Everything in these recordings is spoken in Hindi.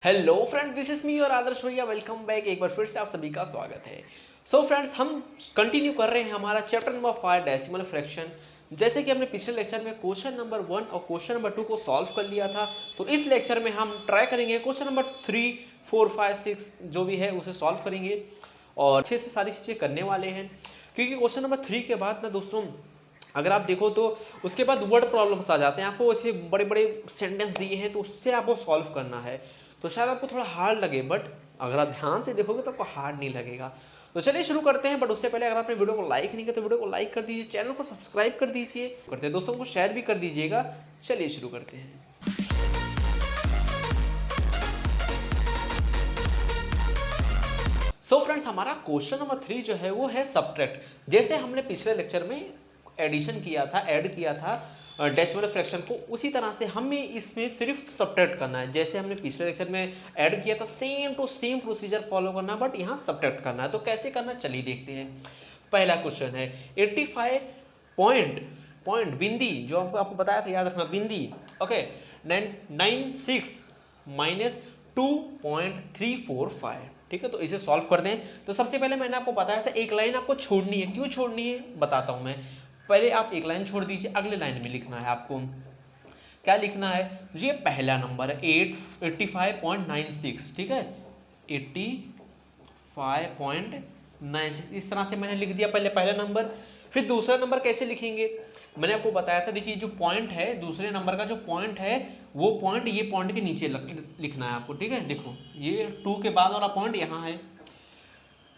Hello friend, this is me और आदर्श भैया। Welcome back. एक बार फिर से आप सभी का स्वागत है। सो फ्रेंड्स, हम कंटिन्यू कर रहे हैं हमारा चैप्टर नंबर 5 डेसिमल फ्रैक्शन। जैसे कि हमने पिछले लेक्चर में क्वेश्चन नंबर 1 और क्वेश्चन नंबर 2 को सॉल्व कर लिया था, तो इस लेक्चर में हम ट्राई करेंगे क्वेश्चन नंबर 3, 4, 5, 6 जो भी है उसे सॉल्व करेंगे और अच्छे से सारी चीज़ें करने वाले हैं। क्योंकि क्वेश्चन नंबर 3 के बाद ना दोस्तों, अगर आप देखो तो उसके बाद वर्ड प्रॉब्लम्स आ जाते हैं। आपको ऐसे बड़े बड़े सेंटेंस दिए हैं तो उससे आपको सॉल्व करना है, तो शायद आपको थोड़ा हार्ड लगे, बट अगर आप ध्यान से देखोगे तो आपको हार्ड नहीं लगेगा। तो चलिए शुरू करते हैं। बट उससे पहले अगर आपने वीडियो को लाइक नहीं किया तो वीडियो को लाइक कर दीजिए, चैनल को सब्सक्राइब कर दीजिए, करते हैं दोस्तों को शेयर भी कर दीजिएगा। चलिए शुरू करते हैं। सो फ्रेंड्स, हमारा क्वेश्चन नंबर 3 जो है वो है सब्ट्रैक्ट। जैसे हमने पिछले लेक्चर में एडिशन किया था, ऐड किया था डेसिमल फ्रैक्शन को, उसी तरह से हमें इसमें सिर्फ सब्ट्रैक्ट करना है। जैसे हमने पिछले लेक्चर में ऐड किया था, same to same procedure follow करना, बट यहाँ सब्ट्रैक्ट करना है। तो कैसे करना, चलिए देखते हैं। पहला क्वेश्चन है 85 पॉइंट बिंदी, जो आपको बताया था, याद रखना बिंदी। Okay, 96 minus 2.345। ठीक है, तो इसे सॉल्व करते हैं। तो सबसे पहले मैंने आपको बताया था एक लाइन आपको छोड़नी है। क्यों छोड़नी है बताता हूं मैं। पहले आप एक लाइन छोड़ दीजिए, अगले लाइन में लिखना है आपको। क्या लिखना है जी? ये पहला नंबर है 85.96। ठीक है, 85.96 इस तरह से मैंने लिख दिया पहले पहला नंबर। फिर दूसरा नंबर कैसे लिखेंगे, मैंने आपको बताया था। देखिए, जो पॉइंट है दूसरे नंबर का, जो पॉइंट है वो पॉइंट ये पॉइंट के नीचे लिखना है आपको। ठीक है, देखो ये 2 के बाद वाला पॉइंट यहाँ है।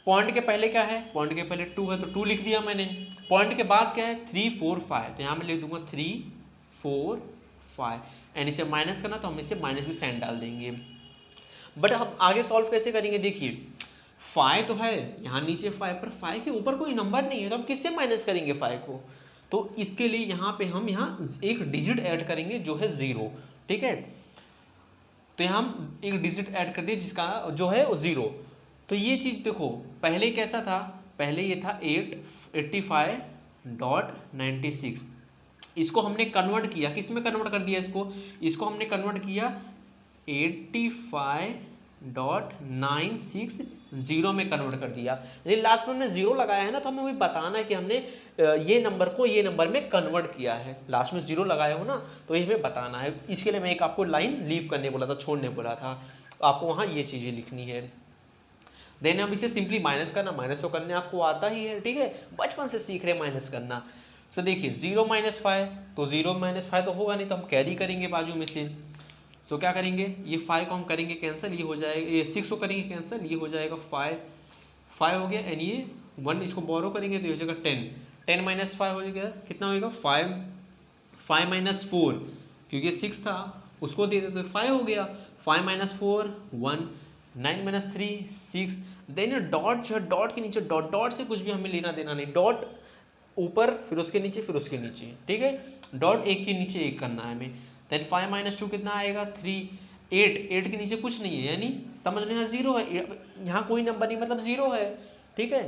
पॉइंट के पहले क्या है? पॉइंट के पहले 2 है तो 2 लिख दिया मैंने। पॉइंट के बाद क्या है? 3, 4, 5, तो यहाँ मैं लिख दूंगा 3, 4, 5। एंड इसे माइनस करना तो हम इसे माइनस की साइन डाल देंगे। बट हम आगे सॉल्व कैसे करेंगे? देखिए, 5 तो है यहाँ नीचे 5, पर 5 के ऊपर कोई नंबर नहीं है, तो हम किससे माइनस करेंगे 5 को? तो इसके लिए यहाँ पे हम यहाँ एक डिजिट ऐड करेंगे जो है 0। ठीक है, तो यहाँ हम एक डिजिट ऐड कर दिए जिसका जो है 0। तो ये चीज़ देखो, पहले कैसा था? पहले ये था 85.96। इसको हमने कन्वर्ट किया, किस में कन्वर्ट कर दिया इसको हमने कन्वर्ट किया 85.96 जीरो में कन्वर्ट कर दिया। यानी लास्ट में हमने जीरो लगाया है ना, तो हमें वही बताना है कि हमने ये नंबर को ये नंबर में कन्वर्ट किया है। लास्ट में जीरो लगाया हो ना, तो ये हमें बताना है। इसके लिए मैं एक आपको लाइन लीव करने बोला था, छोड़ने बोला था, आपको वहाँ ये चीज़ें लिखनी है। देन हम इसे सिंपली माइनस करना, माइनस तो करने आपको आता ही है। ठीक है, बचपन से सीख रहे माइनस करना। तो देखिए 0 - 5, तो 0 - 5 तो होगा नहीं, तो हम कैरी करेंगे बाजू में से। सो क्या करेंगे, ये 5 को हम करेंगे कैंसिल, ये हो जाएगा, ये 6 को करेंगे कैंसिल, ये हो जाएगा 5 हो गया। एंड ये 1 इसको बोरो करेंगे तो ये हो जाएगा 10 - 5 हो जाएगा, कितना होगा 5 - 4, क्योंकि 6 था उसको दे देते तो 5 हो गया। 5 - 4 1, 9 - 3 6। देन डॉट जो है, डॉट के नीचे डॉट से कुछ भी हमें लेना देना नहीं। डॉट ऊपर, फिर उसके नीचे, फिर उसके नीचे। ठीक है, डॉट एक के नीचे एक करना है हमें। देन 5 - 2 कितना आएगा 3। 8 के नीचे कुछ नहीं है, यानी समझ लें 0 है। यहाँ कोई नंबर नहीं, मतलब 0 है। ठीक है,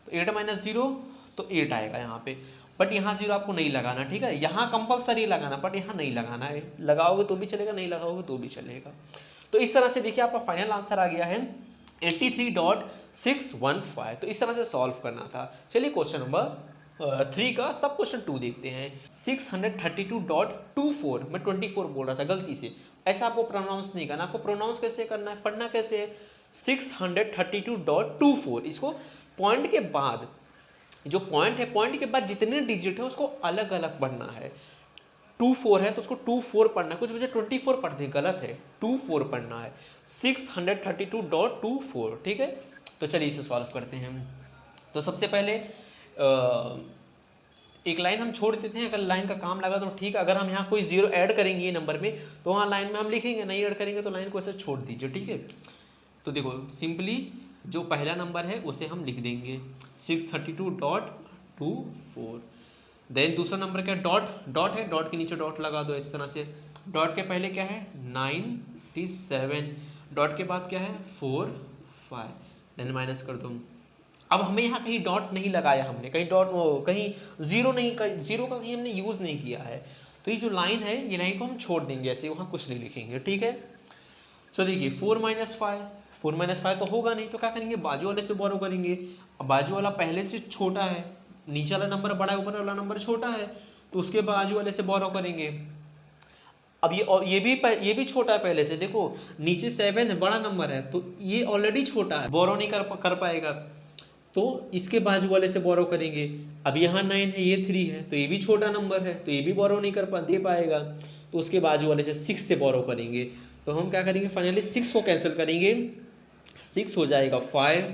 तो 8 - 0 तो 8 आएगा यहाँ पे। बट यहाँ 0 आपको नहीं लगाना। ठीक है, यहाँ कंपलसरी लगाना, बट यहाँ नहीं लगाना है। लगाओगे तो भी चलेगा, नहीं लगाओगे तो भी चलेगा। तो इस तरह से देखिए आपका फाइनल आंसर आ गया है 83.615। तो इस तरह से सॉल्व करना था। चलिए क्वेश्चन नंबर 3 का सब क्वेश्चन 2 देखते हैं। 632.24, मैं 24 बोल रहा था गलती से। ऐसा आपको प्रोनाउंस नहीं करना। आपको प्रोनाउंस कैसे करना है, पढ़ना कैसे है? 632.24, इसको पॉइंट के बाद, जो पॉइंट है पॉइंट के बाद जितने डिजिट है उसको अलग अलग पढ़ना है। 24 है तो उसको 24 पढ़ना है। कुछ बच्चे 24 पढ़ते हैं, गलत है, 24 पढ़ना है। 632.24। ठीक है, तो चलिए इसे सॉल्व करते हैं। तो सबसे पहले एक लाइन हम छोड़ देते हैं। अगर लाइन का काम लगा तो ठीक है, अगर हम यहाँ कोई 0 ऐड करेंगे ये नंबर में तो वहाँ लाइन में हम लिखेंगे, नहीं ऐड करेंगे तो लाइन को ऐसे छोड़ दीजिए। ठीक है, तो देखो सिंपली जो पहला नंबर है उसे हम लिख देंगे 632.24। देन दूसरा नंबर क्या है? डॉट है, डॉट के नीचे डॉट लगा दो इस तरह से। डॉट के पहले क्या है 97, डॉट के बाद क्या है 4 5, देन माइनस कर दो। अब हमें यहाँ कहीं डॉट नहीं लगाया, हमने कहीं कहीं जीरो नहीं, जीरो का कहीं हमने यूज़ नहीं किया है। तो ये जो लाइन है, ये लाइन को हम छोड़ देंगे ऐसे, वहाँ कुछ नहीं लिखेंगे। ठीक है, सो देखिए 4 - 5 तो होगा नहीं, तो क्या करेंगे, बाजू वाले से बोरो करेंगे। अब बाजू वाला पहले से छोटा है, नीचे वाला नंबर बड़ा है, ऊपर वाला नंबर छोटा है, तो उसके बाजू वाले से बोरो करेंगे। अब ये भी छोटा है पहले से, देखो नीचे 7 है, बड़ा नंबर है, तो ये ऑलरेडी छोटा है, बोरो नहीं कर पाएगा, तो इसके बाजू वाले से बोरो करेंगे। अब यहाँ 9 है, ये 3 है, तो ये भी छोटा नंबर है, तो ये भी बोरो नहीं दे पाएगा, तो उसके बाजू वाले से 6 से बोरो करेंगे। तो हम क्या करेंगे, फाइनली 6 को कैंसिल करेंगे, 6 हो जाएगा 5,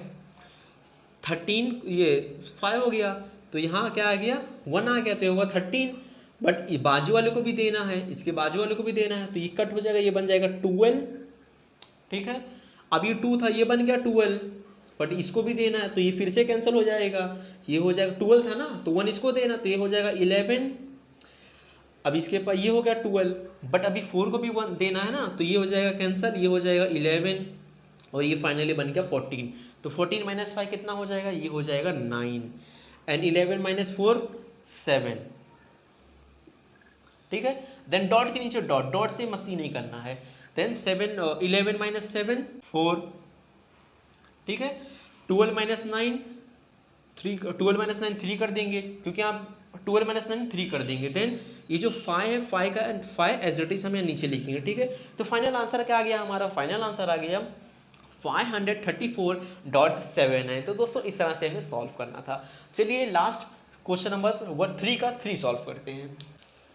13 ये 5 हो गया, तो यहाँ क्या आ गया, 1 आ गया, तो ये होगा 13। बट बाजू वाले को भी देना है, इसके बाजू वाले को भी देना है, तो ये कट हो जाएगा, ये बन जाएगा 12, ठीक है। अब ये 2 था, ये बन गया 12, बट इसको भी देना है, तो ये फिर से कैंसिल हो जाएगा, ये हो जाएगा 12 था ना, तो 1 इसको देना, तो ये हो जाएगा 11। अब इसके पास ये हो गया 12, बट अभी 4 को भी 1 देना है ना, तो ये हो जाएगा कैंसिल, ये हो जाएगा 11, और ये फाइनली बन गया 14। तो 14 - 5 कितना हो जाएगा, ये हो जाएगा 9, एंड 11 - 4 7, ठीक है। देन डॉट के नीचे डॉट से मस्ती नहीं करना है। देन 11 - 7 4, ठीक है। 12 - 9 3 कर देंगे, क्योंकि आप 12 - 9 3 कर देंगे। देन ये जो 5 है, 5 एज इट इज हम नीचे लिखेंगे, ठीक है। तो फाइनल आंसर क्या आ गया हमारा, फाइनल आंसर आ गया 534.7 है। तो दोस्तों इस तरह से हमें सॉल्व करना था। चलिए लास्ट क्वेश्चन नंबर 3 का 3 सॉल्व करते हैं।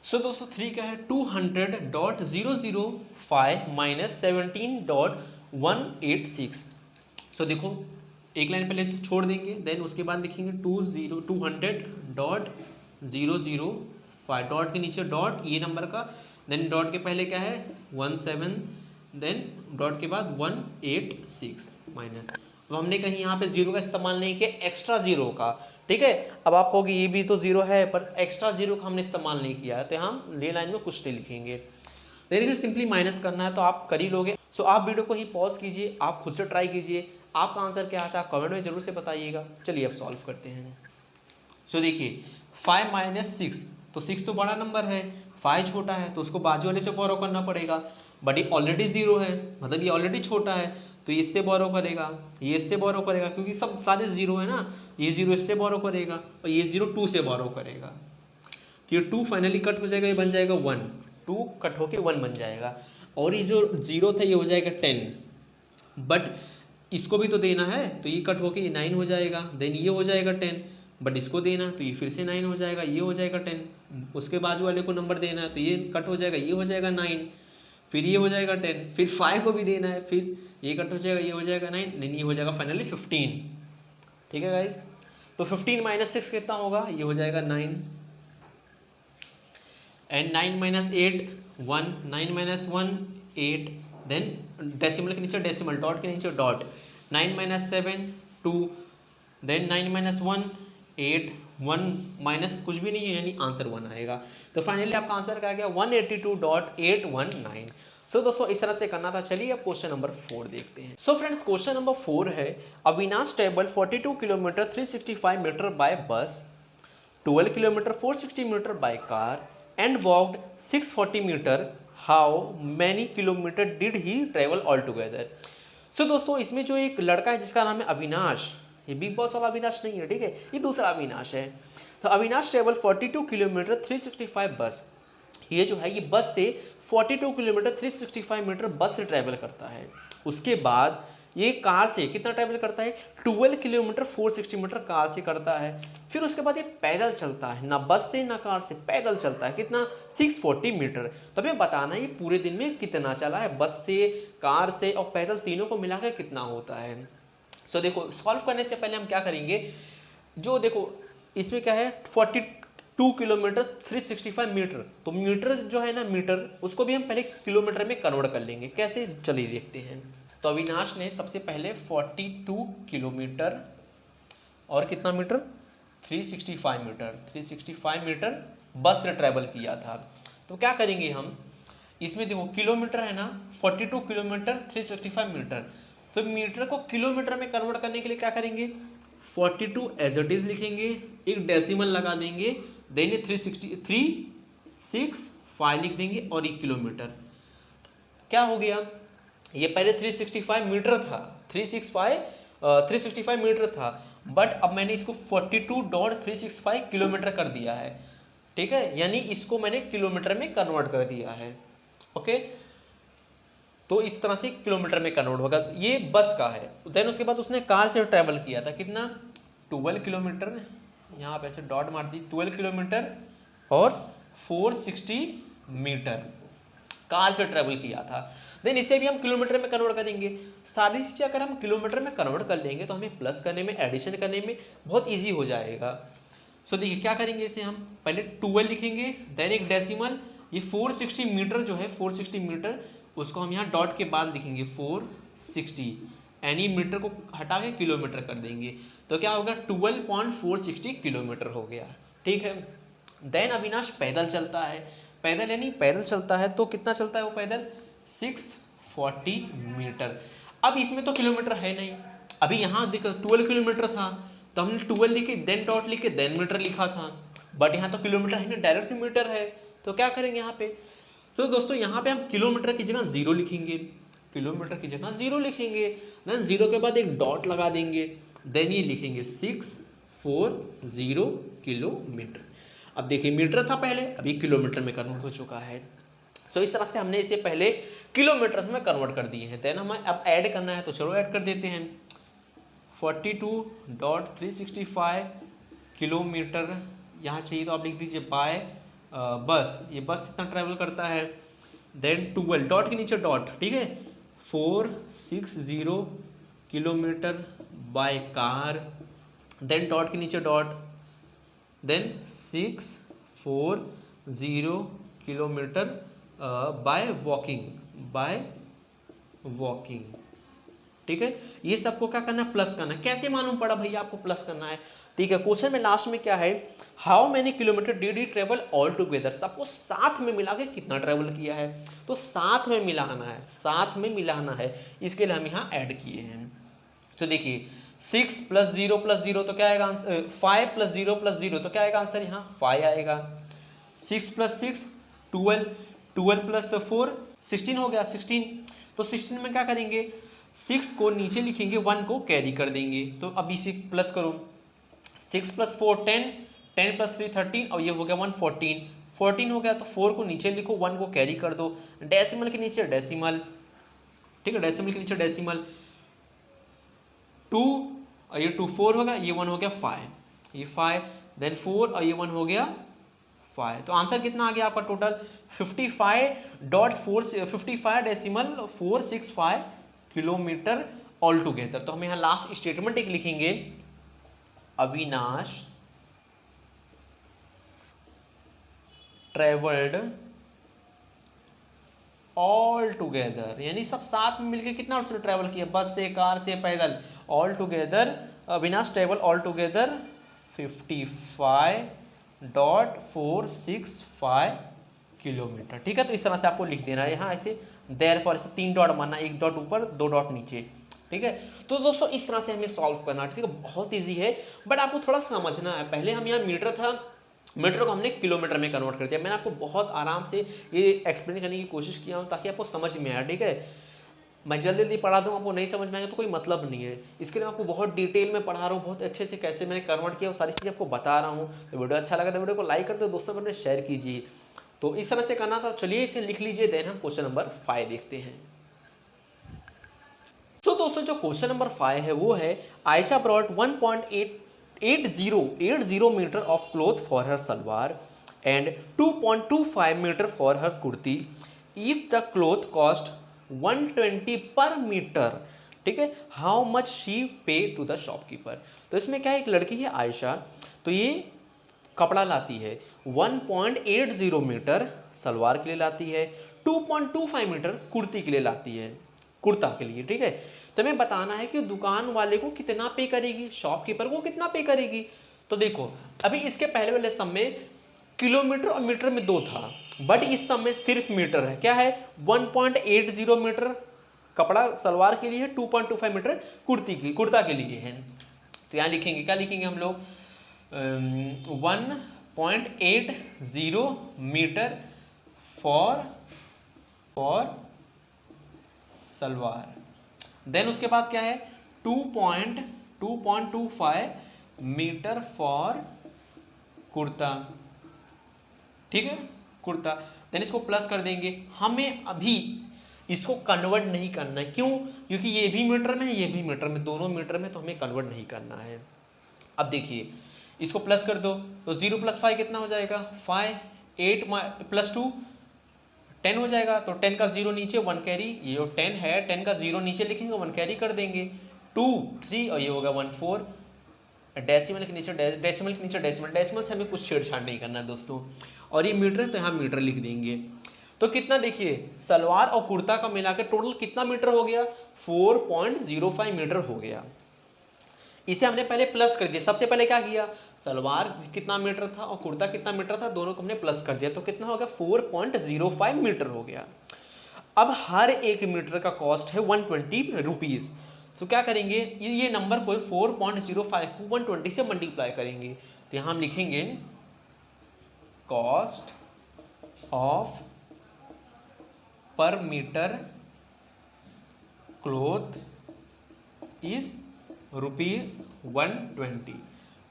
सो दोस्तों 3 क्या है, 200.005 - 17.186। सो देखो एक लाइन पहले तो छोड़ देंगे, देन उसके बाद लिखेंगे 200.005, डॉट के नीचे डॉट ये नंबर का, देन डॉट के पहले क्या है 17, देन डॉट के बाद 186 माइनस। तो हमने कहीं यहाँ पे जीरो का इस्तेमाल नहीं किया, एक्स्ट्रा जीरो का, ठीक है। अब आप कहोगे ये भी तो जीरो है, पर एक्स्ट्रा जीरो का हमने इस्तेमाल नहीं किया है, तो हम ले लाइन में कुछ नहीं लिखेंगे। देन इसे सिंपली माइनस करना है, तो आप कर ही लोगे। सो आप वीडियो को ही पॉज कीजिए, आप खुद से ट्राई कीजिए, आपका आंसर क्या आता है आप कमेंट में जरूर से बताइएगा। चलिए अब सॉल्व करते हैं। सो देखिए 5 - 6, तो 6 तो बड़ा नंबर है, 5 छोटा है, तो उसको बाजू वाले से बोरो करना पड़ेगा, बट ये ऑलरेडी जीरो है, मतलब ये ऑलरेडी छोटा है, तो ये इससे बोरो करेगा, ये इससे बोरो करेगा, क्योंकि सब सारे जीरो है ना, ये जीरो इससे बोरो करेगा, और ये जीरो 2 से बोरो करेगा, तो ये 2 फाइनली कट हो जाएगा, ये बन जाएगा 1, 2 कट होके 1 बन जाएगा, और ये जो जीरो था ये हो जाएगा 10, बट इसको भी तो देना है, तो ये कट होके ये 9 हो जाएगा, देन ये हो जाएगा 10, बट इसको देना तो ये फिर से 9 हो जाएगा, ये हो जाएगा 10, उसके बाजू वाले को नंबर देना है, तो ये कट हो जाएगा, ये हो जाएगा 9, फिर ये हो जाएगा 10, फिर 5 को भी देना है, फिर ये कट हो जाएगा, ये हो जाएगा 9, देन ये हो जाएगा फाइनली 15, ठीक है गाइस। तो 15 - 6 कितना होगा, ये हो जाएगा 9, एंड 9 - 8 1, 9 - 1 8, देन डेसिमल के नीचे डेसिमल, डॉट के नीचे डॉट, 9 - 7 2, देन 9 - 1 8, 1 माइनस कुछ भी नहीं है, यानी आंसर 1 आएगा। तो फाइनली आपका आंसर क्या आ गया 182.819। सो दोस्तों इस तरह से करना था। चलिए अब क्वेश्चन नंबर 4 देखते हैं। सो फ्रेंड्स क्वेश्चन नंबर 4 है, Avinash travel 42 kilometre 365 metre by bus, 12 kilometre 460 metre by car and walked 640 metre, how many kilometre did he travel all together. सो दोस्तों इसमें जो एक लड़का है जिसका नाम है अविनाश, ये बिग बॉस वाला अविनाश नहीं है, ठीक है, ये दूसरा अविनाश है। तो अविनाश ट्रेवल 42 किलोमीटर 365 बस, ये जो है ये बस से 42 किलोमीटर 365 मीटर बस से ट्रैवल करता है। उसके बाद ये कार से कितना ट्रैवल करता है 12 किलोमीटर 460 मीटर कार से करता है। फिर उसके बाद ये पैदल चलता है, ना बस से ना कार से, पैदल चलता है कितना 640 मीटर। तो हमें बताना है ये पूरे दिन में कितना चला है, बस से, कार से और पैदल तीनों को मिलाकर कितना होता है। सो देखो सॉल्व करने से पहले हम क्या करेंगे, जो देखो इसमें क्या है 42 किलोमीटर 365 मीटर, तो मीटर जो है ना मीटर, उसको भी हम पहले किलोमीटर में कन्वर्ट कर लेंगे। कैसे चलिए देखते हैं। तो अविनाश ने सबसे पहले 42 किलोमीटर और कितना मीटर 365 मीटर 365 मीटर बस से ट्रैवल किया था। तो क्या करेंगे हम, इसमें देखो किलोमीटर है ना 42 किलोमीटर 365 मीटर, तो मीटर को किलोमीटर में कन्वर्ट करने के लिए क्या करेंगे 42 एज इट इज लिखेंगे, एक डेसिमल लगा देंगे, देंगे 365 लिख देंगे और 1 किलोमीटर। क्या हो गया ये पहले 365 मीटर था, 365 मीटर था, बट अब मैंने इसको 42.365 किलोमीटर कर दिया है, ठीक है, यानी इसको मैंने किलोमीटर में कन्वर्ट कर दिया है। ओके, तो इस तरह से किलोमीटर में कन्वर्ट होगा। ये बस का है। देन उसके बाद उसने कार से ट्रैवल किया था, कितना, 12 किलोमीटर, यहाँ पे ऐसे डॉट मार दी, 12 किलोमीटर और 460 मीटर कार से ट्रैवल किया था। देन इसे भी हम किलोमीटर में कन्वर्ट करेंगे। सारी चीज़ें अगर हम किलोमीटर में कन्वर्ट कर लेंगे तो हमें प्लस करने में, एडिशन करने में बहुत ईजी हो जाएगा। सो देखिए क्या करेंगे, इसे हम पहले 12 लिखेंगे, देन एक डेसिमल, ये 460 मीटर जो है 460 मीटर, उसको हम यहाँ डॉट के बाद लिखेंगे 460, एनी मीटर को हटा के किलोमीटर कर देंगे, तो क्या होगा 12.460 किलोमीटर हो गया, ठीक है। देन अविनाश पैदल चलता है, पैदल यानी पैदल चलता है तो कितना चलता है वो पैदल, 640 मीटर। अब इसमें तो किलोमीटर है नहीं, अभी यहाँ देखो 12 किलोमीटर था तो हमने 12 लिखे, देन डॉट लिखे, देन मीटर लिखा था, बट यहाँ तो किलोमीटर है ना, डायरेक्ट मीटर है, तो क्या करेंगे यहाँ पे, तो दोस्तों यहाँ पे हम किलोमीटर की जगह 0 लिखेंगे, किलोमीटर की जगह 0 लिखेंगे, देन 0 के बाद एक डॉट लगा देंगे, देन ये लिखेंगे 640 किलोमीटर। अब देखिए मीटर था पहले, अभी किलोमीटर में कन्वर्ट हो चुका है। सो इस तरह से हमने इसे पहले किलोमीटर्स में कन्वर्ट कर दिए हैं। देन हमें अब ऐड करना है तो चलो ऐड कर देते हैं, 42.365 किलोमीटर यहाँ चाहिए तो आप लिख दीजिए बाय बस, ये बस इतना ट्रैवल करता है। देन 12 डॉट के नीचे डॉट, ठीक है, 460 kilometre by car, then dot के नीचे dot, then 640 kilometre by walking, ठीक है। ये सबको क्या करना है, प्लस करना है। कैसे मालूम पड़ा भैया आपको प्लस करना है, ठीक है, क्वेश्चन में लास्ट में क्या है, how many kilometre did he travel all together, सबको साथ में मिला के कितना ट्रेवल किया है, तो साथ में मिलाना है, साथ में मिलाना है, इसके लिए हम यहाँ ऐड किए हैं। तो देखिए 6 + 0 + 0 तो क्या आएगा आंसर, 5 + 0 + 0 तो क्या आएगा आंसर, यहाँ 5 आएगा। 6 + 6 12, 12 + 4 16 हो गया, 16, तो 16 में क्या करेंगे, 6 को नीचे लिखेंगे, 1 को कैरी कर देंगे, तो अब इसे प्लस करो, 6 + 4 10, 10 + 3 13, और ये हो गया 1 14, 14 हो गया, तो 4 को नीचे लिखो, 1 को कैरी कर दो, डेसिमल के नीचे डेसिमल, ठीक है, डेसिमल के नीचे डेसिमल, 2 और ये 2 4 होगा, ये 1 हो गया 5, ये 5, देन 4 और ये 1 हो गया 5, तो आंसर कितना आ गया आपका टोटल 55.465 किलोमीटर ऑल टुगेदर। तो हम यहाँ लास्ट स्टेटमेंट एक लिखेंगे, अविनाश ट्रेवल्ड ऑल टुगेदर, यानी सब साथ में मिलकर कितना ट्रेवल किया, बस से, कार से, पैदल, all together Avinash travel all together 55.465 kilometre, ठीक है। तो इस तरह से आपको लिख देना है यहाँ ऐसे, देयरफॉर ऐसे 3 डॉट मारना, 1 डॉट ऊपर 2 डॉट नीचे, ठीक है। तो दोस्तों इस तरह से हमें सॉल्व करना, ठीक है, बहुत ईजी है, बट आपको थोड़ा समझना है। पहले हम यहाँ मीटर था, मीटर को हमने किलोमीटर में कन्वर्ट कर दिया। मैंने आपको बहुत आराम से ये एक्सप्लेन करने की कोशिश किया हूँ ताकि आपको समझ में आए, ठीक है। मैं जल्दी जल्दी पढ़ा दूँ, आपको नहीं समझ में आएगा तो कोई मतलब नहीं है। इसके लिए आपको बहुत डिटेल में पढ़ा रहा हूँ, बहुत अच्छे से कैसे मैंने कन्वर्ट किया वो सारी चीज़ें आपको बता रहा हूँ। तो वीडियो अच्छा लगा तो वीडियो को लाइक कर दो, दोस्तों में शेयर कीजिए। तो इस तरह से करना था। चलिए इसे लिख लीजिए, देन हम क्वेश्चन नंबर 5 देखते हैं। तो दोस्तों जो क्वेश्चन नंबर 5 है वो है, Ayesha brought 1.80 metre of cloth for her salwar and 2.25 metre for her kurti if the cloth cost 120 per metre, ठीक है, how much she pay to the shopkeeper. तो इसमें क्या है, एक लड़की है आयशा, तो ये कपड़ा लाती है 1.80 मीटर सलवार के लिए लाती है, 2.25 मीटर कुर्ती के लिए लाती है, कुर्ता के लिए, ठीक है। तो हमें बताना है कि दुकान वाले को कितना पे करेगी, शॉपकीपर को कितना पे करेगी। तो देखो अभी इसके पहले वाले सम में किलोमीटर और मीटर में 2 था, बट इस सम में सिर्फ मीटर है। क्या है, 1.80 मीटर कपड़ा सलवार के लिए है, 2.25 मीटर कुर्ता के लिए है। तो यहाँ लिखेंगे, क्या लिखेंगे हम लोग, 1.80 मीटर फॉर सलवार। देन उसके बाद क्या है 2.25 मीटर फॉर कुर्ता, ठीक है, कुर्ता। देन इसको प्लस कर देंगे। हमें अभी इसको कन्वर्ट नहीं करना है, क्यों? क्योंकि ये भी मीटर में है, ये भी मीटर में, दोनों मीटर में, तो हमें कन्वर्ट नहीं करना है। अब देखिए इसको प्लस कर दो तो 0 + 5 कितना हो जाएगा 5, 8 + 2 10 हो जाएगा। तो 10 का 0 नीचे 1 कैरी, ये जो 10 है 10 का 0 नीचे लिखेंगे 1 कैरी कर देंगे, 2 3 और ये होगा 1 4। डेसिमल के नीचे डेसिमल से हमें कुछ छेड़छाड़ नहीं करना है दोस्तों। और ये मीटर है तो यहाँ मीटर लिख देंगे। तो कितना देखिए सलवार और कुर्ता का मिलाकर टोटल कितना मीटर हो गया 4.05 मीटर हो गया। इसे हमने पहले प्लस कर दिया। सबसे पहले क्या किया, सलवार कितना मीटर था और कुर्ता कितना मीटर था, दोनों को हमने प्लस कर दिया। तो कितना हो गया 4.05 मीटर हो गया। अब हर एक मीटर का कॉस्ट है 120 रुपीज़। तो क्या करेंगे, ये नंबर को 4.05 को 120 से मल्टीप्लाई करेंगे। तो यहाँ हम लिखेंगे कॉस्ट ऑफ पर मीटर क्लॉथ इज ₹120।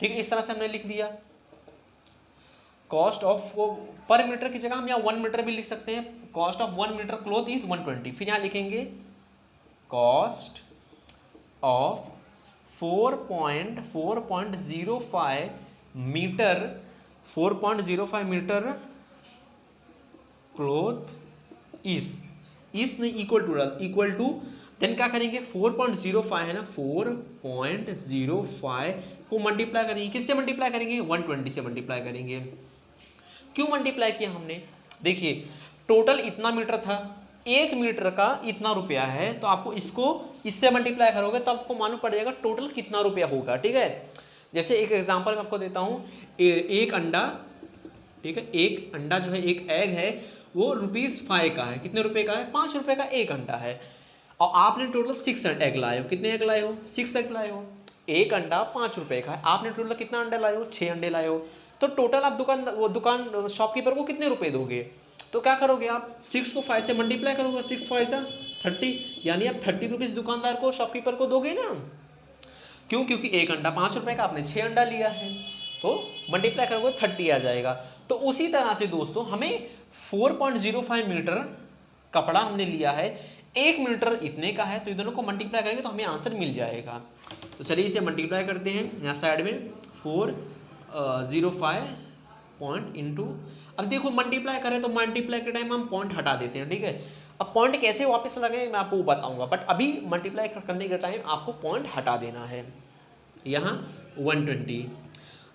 ठीक है, इस तरह से हमने लिख दिया। कॉस्ट ऑफ पर मीटर की जगह हम यहाँ 1 मीटर भी लिख सकते हैं। Cost of 1 metre cloth is 120। फिर यहाँ लिखेंगे cost of 4.05 metre cloth is नहीं इक्वल टू देन क्या करेंगे 4.05 है ना, 4.05 को मल्टीप्लाई करेंगे। किससे मल्टीप्लाई करेंगे 120 से मल्टीप्लाई करेंगे। क्यों मल्टीप्लाई किया हमने, देखिए टोटल इतना मीटर था, 1 मीटर का इतना रुपया है, तो आपको इसको इससे मल्टीप्लाई करोगे तो आपको मालूम पड़ जाएगा टोटल कितना रुपया होगा। ठीक है, जैसे एक एग्जांपल मैं आपको देता हूँ, एक अंडा, ठीक है, एक अंडा जो है एक एग है वो ₹5 का है। कितने रुपए का है 5 रुपए का एक अंडा है। और आपने टोटल 6 एग लाए हो। कितने एग लाए हो 6 एग लाए हो। एक अंडा 5 रुपए का है, आपने टोटल कितना अंडा लाए हो 6 अंडे लाए हो। तो टोटल आप दुकान शॉपकीपर को कितने रुपए दोगे, तो क्या करोगे आप 6 को 5 से मल्टीप्लाई करोगे, 6 5 30, यानी आप 30 रुपीज़ दुकानदार को शॉपकीपर को दोगे ना। क्यों, क्योंकि एक अंडा 5 रुपए का, आपने 6 अंडा लिया है, तो मल्टीप्लाई करोगे 30 आ जाएगा। तो उसी तरह से दोस्तों हमें 4.05 मीटर कपड़ा हमने लिया है, 1 मीटर इतने का है, तो इन दोनों को मल्टीप्लाई करेंगे तो हमें आंसर मिल जाएगा। तो चलिए इसे मल्टीप्लाई करते हैं। यहाँ साइड में 405 पॉइंट इंटू, अब देखो मल्टीप्लाई करें तो मल्टीप्लाई के टाइम हम पॉइंट हटा देते हैं। ठीक है, अब पॉइंट कैसे वापस लगाएं मैं आपको बताऊंगा, बट अभी मल्टीप्लाई करने के टाइम आपको पॉइंट हटा देना है। यहाँ 120,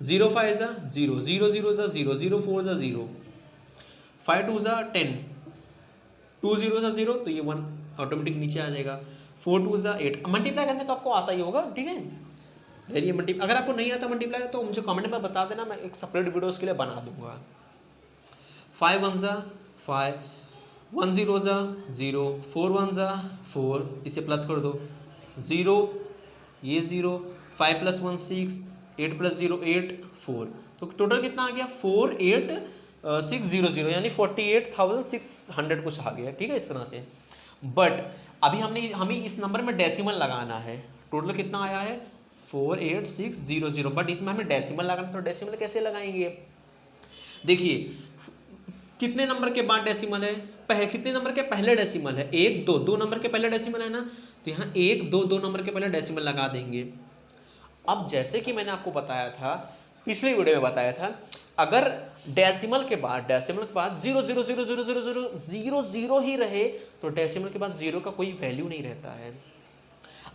0 5 ज़ा 0, 0 0 ज़ा 0, 0 4 ज़ा 0, 5 2 ज़ा 10, 2 0 ज़ा 0, तो ये 1 ऑटोमेटिक नीचे आ जाएगा। 4 2 ज़ा 8, मल्टीप्लाई करने तो आपको आता ही होगा। ठीक है, ये मल्टीप्लाई अगर आपको नहीं आता मल्टीप्लाई तो मुझे कमेंट में बता देना, मैं एक सेपरेट वीडियो उसके लिए बना दूंगा। 5 1 ज़ा 5, 1 0 ज़ा 0, 4 1 ज़ा 4, इसे प्लस कर दो 0, ये 0, 5 + 1 6, 8 + 0 8 4, तो टोटल कितना आ गया 48600, यानी 48,600 कुछ आ गया। ठीक है, इस तरह से। बट अभी हमें इस नंबर में डेसिमल लगाना है। टोटल कितना आया है 48600, बट इसमें हमें डेसिमल लगाना, तो डेसिमल कैसे लगाएंगे, देखिए कितने नंबर के बाद डेसिमल है, कितने नंबर के पहले डेसिमल है 1 2, 2 नंबर के पहले डेसिमल है ना, तो यहाँ 1 2 2 नंबर के पहले डेसिमल लगा देंगे। अब जैसे कि मैंने आपको बताया था, पिछले वीडियो में बताया था, अगर डेसिमल के बाद 0 0 0 0 0 0 0 0 ही रहे तो डेसिमल के बाद 0 का कोई वैल्यू नहीं रहता है।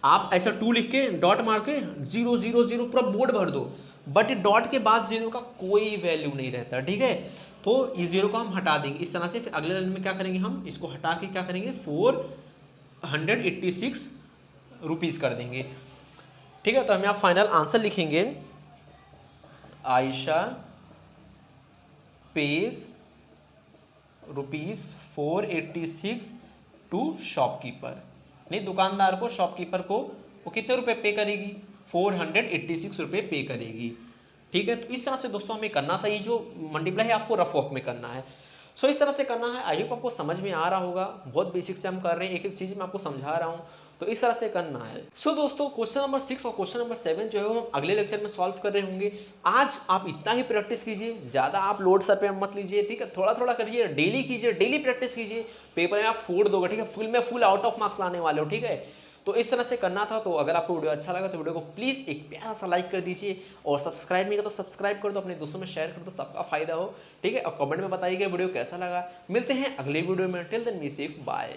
आप ऐसा 2 लिख के डॉट मार के 0 0 0 पूरा बोर्ड भर दो, बट डॉट के बाद 0 का कोई वैल्यू नहीं रहता। ठीक है, तो इस 0 को हम हटा देंगे इस तरह से। फिर अगले लाइन में क्या करेंगे, हम इसको हटा के क्या करेंगे 486 रुपीज़ कर देंगे। ठीक है, तो हम यहाँ फाइनल आंसर लिखेंगे, आयशा पेज ₹486 टू शॉपकीपर, नहीं दुकानदार को, शॉपकीपर को वो कितने रुपए पे करेगी 486 रुपये पे करेगी। ठीक है, तो इस तरह से दोस्तों हमें करना था। ये जो मल्टीप्लाई है आपको रफ वर्क में करना है। सो इस तरह से करना है। आई होप आपको समझ में आ रहा होगा, बहुत बेसिक से हम कर रहे हैं, एक एक चीज़ मैं आपको समझा रहा हूँ, तो इस तरह से करना है। सो दोस्तों क्वेश्चन नंबर 6 और क्वेश्चन नंबर 7 जो है वो हम अगले लेक्चर में सॉल्व कर रहे होंगे। आज आप इतना ही प्रैक्टिस कीजिए, ज़्यादा आप लोड सर पे मत लीजिए, ठीक है, थोड़ा थोड़ा करिए, डेली कीजिए, डेली प्रैक्टिस कीजिए, पेपर में आप फोड़ दोगे, ठीक है, फुल में फुल आउट ऑफ मार्क्स लाने वाले हो, ठीक है। तो इस तरह से करना था। तो अगर आपको वीडियो अच्छा लगा तो वीडियो को प्लीज़ एक प्यारा सा लाइक कर दीजिए, और सब्सक्राइब नहीं किया तो सब्सक्राइब कर दो, अपने दोस्तों में शेयर कर दो, सबका फायदा हो, ठीक है। और कमेंट में बताइएगा वीडियो कैसा लगा। मिलते हैं अगले वीडियो में, till then be safe, bye.